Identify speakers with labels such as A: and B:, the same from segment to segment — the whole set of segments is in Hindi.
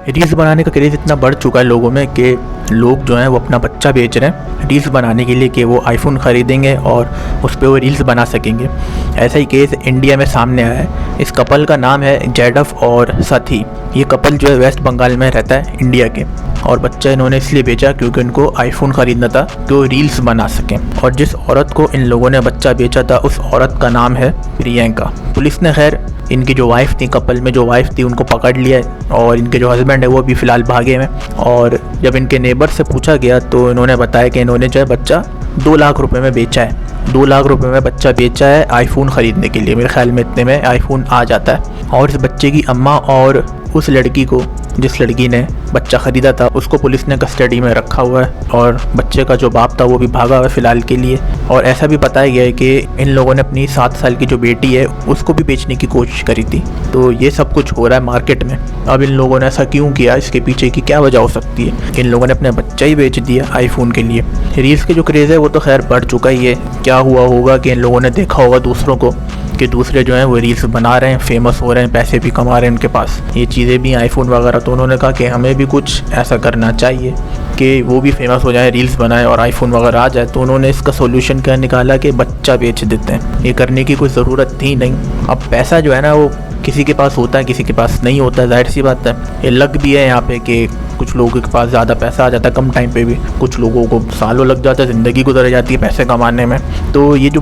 A: रील्स बनाने का क्रेज़ इतना बढ़ चुका है लोगों में कि लोग जो हैं वो अपना बच्चा बेच रहे हैं रील्स बनाने के लिए कि वो आईफोन ख़रीदेंगे और उस पर वो रील्स बना सकेंगे। ऐसा ही केस इंडिया में सामने आया है। इस कपल का नाम है जैडफ और साथी। ये कपल जो है वेस्ट बंगाल में रहता है इंडिया के, और बच्चा इन्होंने इसलिए बेचा क्योंकि उनको आईफोन ख़रीदना था कि वो रील्स बना सकें। और जिस औरत को इन लोगों ने बच्चा बेचा था उस औरत का नाम है प्रियंका। पुलिस ने खैर इनकी जो वाइफ थी, कपल में जो वाइफ थी, उनको पकड़ लिया है और इनके जो हस्बैंड है वो भी फ़िलहाल भागे में। और जब इनके नेबर से पूछा गया तो इन्होंने बताया कि इन्होंने जो है बच्चा 2 लाख रुपए में बेचा है। 2 लाख रुपए में बच्चा बेचा है आईफोन ख़रीदने के लिए। मेरे ख्याल में इतने में आईफोन आ जाता है। और इस बच्चे की अम्मा और उस लड़की को, जिस लड़की ने बच्चा ख़रीदा था, उसको पुलिस ने कस्टडी में रखा हुआ है और बच्चे का जो बाप था वो भी भागा हुआ है फ़िलहाल के लिए। और ऐसा भी बताया गया है कि इन लोगों ने अपनी 7 साल की जो बेटी है उसको भी बेचने की कोशिश करी थी। तो ये सब कुछ हो रहा है मार्केट में। अब इन लोगों ने ऐसा क्यों किया, इसके पीछे की क्या वजह हो सकती है? इन लोगों ने अपना बच्चा ही बेच दिया आईफोन के लिए। रील्स के जो क्रेज़ है वो तो खैर बढ़ चुका ही है। क्या हुआ होगा कि इन लोगों ने देखा होगा दूसरों को कि दूसरे जो हैं वो रील्स बना रहे हैं, फेमस हो रहे हैं, पैसे भी कमा रहे हैं उनके पास, ये चीज़ें भी आईफोन वगैरह। तो उन्होंने कहा कि हमें भी कुछ ऐसा करना चाहिए कि वो भी फेमस हो जाए, रील्स बनाए और आईफोन वगैरह आ जाए। तो उन्होंने इसका सोल्यूशन क्या निकाला कि बच्चा बेच देते हैं। ये करने की कोई ज़रूरत थी नहीं। अब पैसा जो है ना वो किसी के पास होता है, किसी के पास नहीं होता है, जाहिर सी बात है। ये लग भी है यहाँ पे कि कुछ लोगों के पास ज़्यादा पैसा आ जाता है कम टाइम पे भी, कुछ लोगों को सालों लग जाता है, ज़िंदगी गुजर जाती है पैसे कमाने में। तो ये जो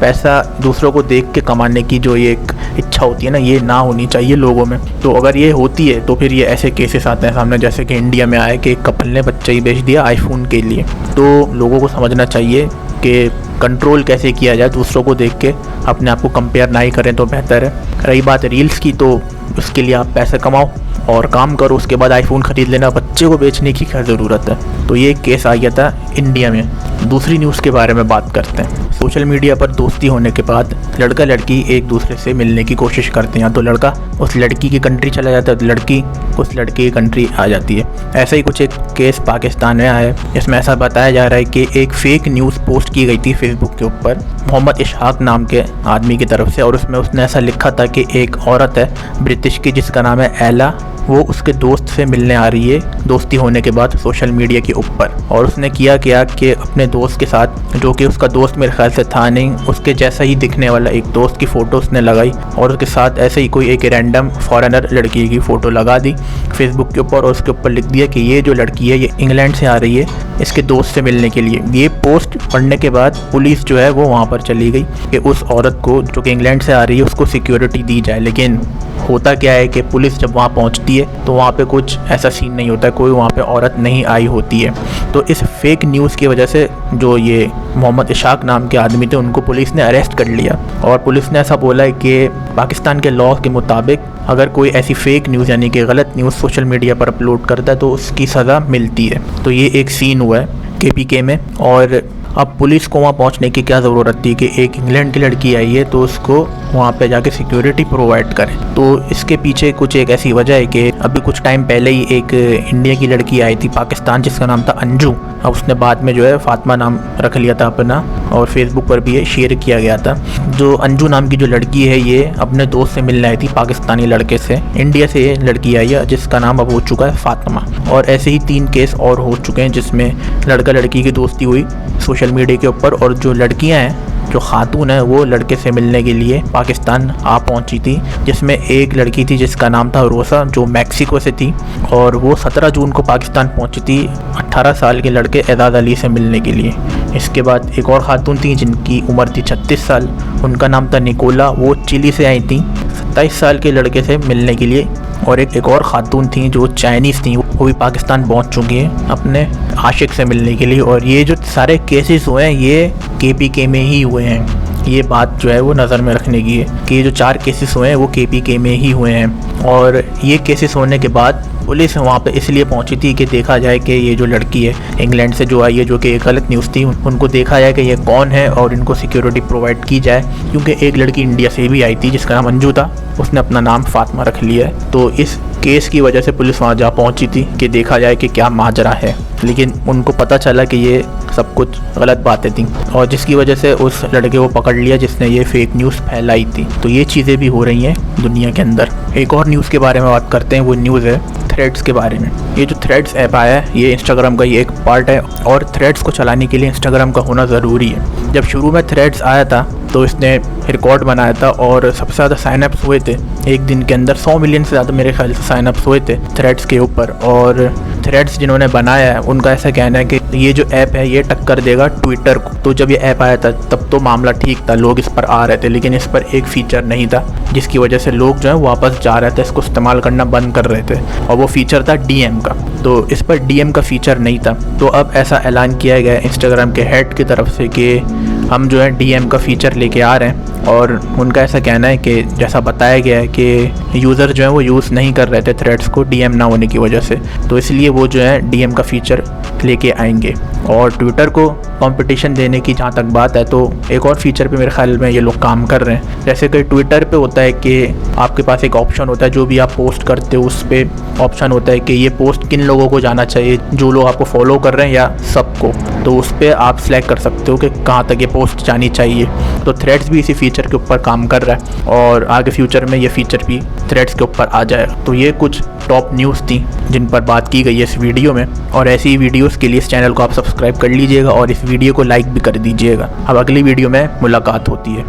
A: पैसा दूसरों को देख के कमाने की जो ये एक इच्छा होती है ना, ये ना होनी चाहिए लोगों में। तो अगर ये होती है तो फिर ये ऐसे केसेस आते हैं सामने, जैसे कि इंडिया में आए कि एक कपल ने बच्चा ही बेच दिया आईफोन के लिए। तो लोगों को समझना चाहिए कि कंट्रोल कैसे किया जाए, दूसरों को देख के अपने आप को कंपेयर ना ही करें तो बेहतर है। रही बात रील्स की, तो उसके लिए आप पैसे कमाओ और काम करो, उसके बाद आईफोन ख़रीद लेना। बच्चे को बेचने की क्या ज़रूरत है? तो ये केस आ गया था इंडिया में। दूसरी न्यूज़ के बारे में बात करते हैं। सोशल मीडिया पर दोस्ती होने के बाद लड़का लड़की एक दूसरे से मिलने की कोशिश करते हैं। तो लड़का उस लड़की की कंट्री चला जाता है, तो लड़की उस लड़के की कंट्री आ जाती है। ऐसा ही कुछ एक केस पाकिस्तान में आया है। इसमें ऐसा बताया जा रहा है कि एक फ़ेक न्यूज़ पोस्ट की गई थी फेसबुक के ऊपर मोहम्मद इशहाक नाम के आदमी की तरफ से, और उसमें उसने ऐसा लिखा था कि एक औरत है ब्रिटिश की जिसका नाम है एला, वो उसके दोस्त से मिलने आ रही है दोस्ती होने के बाद सोशल मीडिया के ऊपर। और उसने किया कि अपने दोस्त के साथ, जो कि उसका दोस्त मेरे ख्याल से था नहीं, उसके जैसा ही दिखने वाला एक दोस्त की फ़ोटो उसने लगाई और उसके साथ ऐसे ही कोई एक रैंडम फॉरेनर लड़की की फ़ोटो लगा दी फेसबुक के ऊपर। और उसके ऊपर लिख दिया कि ये जो लड़की है ये इंग्लैंड से आ रही है इसके दोस्त से मिलने के लिए। ये पोस्ट पढ़ने के बाद पुलिस जो है वो वहाँ पर चली गई कि उस औरत को जो कि इंग्लैंड से आ रही है उसको सिक्योरिटी दी जाए। लेकिन होता क्या है कि पुलिस जब वहाँ पहुँचती है तो वहाँ पे कुछ ऐसा सीन नहीं होता है, कोई वहाँ पे औरत नहीं आई होती है। तो इस फेक न्यूज़ की वजह से जो ये मोहम्मद इशहाक नाम के आदमी थे उनको पुलिस ने अरेस्ट कर लिया। और पुलिस ने ऐसा बोला है कि पाकिस्तान के लॉ के मुताबिक अगर कोई ऐसी फेक न्यूज़ यानी कि गलत न्यूज़ सोशल मीडिया पर अपलोड करता है तो उसकी सज़ा मिलती है। तो ये एक सीन हुआ है KPK में। और अब पुलिस को वहाँ पहुँचने की क्या ज़रूरत थी कि एक इंग्लैंड की लड़की आई है तो उसको वहाँ पे जाके सिक्योरिटी प्रोवाइड करें। तो इसके पीछे कुछ एक ऐसी वजह है कि अभी कुछ टाइम पहले ही एक इंडिया की लड़की आई थी पाकिस्तान जिसका नाम था अंजू। अब उसने बाद में जो है फातिमा नाम रख लिया था अपना, और फेसबुक पर भी ये शेयर किया गया था। जो अंजू नाम की जो लड़की है ये अपने दोस्त से मिलने आई थी पाकिस्तानी लड़के से। इंडिया से ये लड़की आई है जिसका नाम अब हो चुका है फातिमा। और ऐसे ही 3 केस और हो चुके हैं जिसमें लड़का लड़की की दोस्ती हुई सोशल मीडिया के ऊपर, और जो लड़कियां हैं, जो खातून है, वो लड़के से मिलने के लिए पाकिस्तान आ पहुंची थी। जिसमें एक लड़की थी जिसका नाम था रोसा, जो मैक्सिको से थी, और वो 17 जून को पाकिस्तान पहुंची थी 18 साल के लड़के एजाज़ अली से मिलने के लिए। इसके बाद एक और खातून थी जिनकी उम्र थी 36 साल, उनका नाम था निकोला, वो चिली से आई थी 27 साल के लड़के से मिलने के लिए। और एक और ख़ातून थी जो चाइनीज़ थी, वो भी पाकिस्तान पहुंच चुकी हैं अपने आशिक से मिलने के लिए। और ये जो सारे केसेस हुए हैं ये KPK में ही हुए हैं। ये बात जो है वो नज़र में रखने की है कि ये जो 4 केसेस हुए हैं वो KPK में ही हुए हैं। और ये केसेस होने के बाद पुलिस वहाँ पे इसलिए पहुँची थी कि देखा जाए कि ये जो लड़की है इंग्लैंड से जो आई है, जो कि एक गलत न्यूज़ थी, उनको देखा जाए कि ये कौन है और इनको सिक्योरिटी प्रोवाइड की जाए। क्योंकि एक लड़की इंडिया से भी आई थी जिसका नाम अंजू था, उसने अपना नाम फातिमा रख लिया है। तो इस केस की वजह से पुलिस वहाँ जा पहुँची थी कि देखा जाए कि क्या माजरा है। लेकिन उनको पता चला कि ये सब कुछ गलत बातें थी, और जिसकी वजह से उस लड़के को पकड़ लिया जिसने ये फेक न्यूज़ फैलाई थी। तो ये चीज़ें भी हो रही हैं दुनिया के अंदर। एक और न्यूज़ के बारे में बात करते हैं, वो न्यूज़ है थ्रेड्स के बारे में। ये जो थ्रेड्स ऐप आया है ये इंस्टाग्राम का ही एक पार्ट है और थ्रेड्स को चलाने के लिए इंस्टाग्राम का होना ज़रूरी है। जब शुरू में थ्रेड्स आया था तो इसने रिकॉर्ड बनाया था और सबसे ज़्यादा साइनअप्स हुए थे एक दिन के अंदर, 100 मिलियन से ज़्यादा मेरे ख्याल से साइनअप्स हुए थे थ्रेड्स के ऊपर। और थ्रेड्स जिन्होंने बनाया है उनका ऐसा कहना है कि ये जो ऐप है ये टक्कर देगा ट्विटर को। तो जब ये ऐप आया था तब तो मामला ठीक था, लोग इस पर आ रहे थे, लेकिन इस पर एक फ़ीचर नहीं था जिसकी वजह से लोग जो है वापस जा रहे थे, इसको इस्तेमाल करना बंद कर रहे थे, और वो फ़ीचर था डीएम का। तो इस पर डीएम का फ़ीचर नहीं था। तो अब ऐसा ऐलान किया गया है इंस्टाग्राम के हेड की तरफ से कि हम जो है डीएम का फ़ीचर लेके आ रहे हैं। और उनका ऐसा कहना है कि जैसा बताया गया है कि यूज़र जो है वो यूज़ नहीं कर रहे थे थ्रेड्स को डीएम ना होने की वजह से, तो इसलिए वो जो है डीएम का फ़ीचर लेके आएंगे। और ट्विटर को कंपटीशन देने की जहाँ तक बात है तो एक और फीचर पे मेरे ख्याल में ये लोग काम कर रहे हैं। जैसे कि ट्विटर पे होता है कि आपके पास एक ऑप्शन होता है, जो भी आप पोस्ट करते हो उस पर ऑप्शन होता है कि ये पोस्ट किन लोगों को जाना चाहिए, जो लोग आपको फॉलो कर रहे हैं या सबको। तो उस पर आप सिलेक्ट कर सकते हो कि कहाँ तक ये पोस्ट जानी चाहिए। तो थ्रेड्स भी इसी फीचर के ऊपर काम कर रहा है और आगे फ्यूचर में ये फीचर भी थ्रेड्स के ऊपर आ जाएगा। तो ये कुछ टॉप न्यूज़ थी जिन पर बात की गई है इस वीडियो में, और ऐसी ही वीडियोस के लिए इस चैनल को आप सब्सक्राइब कर लीजिएगा और इस वीडियो को लाइक भी कर दीजिएगा। अब अगली वीडियो में मुलाकात होती है।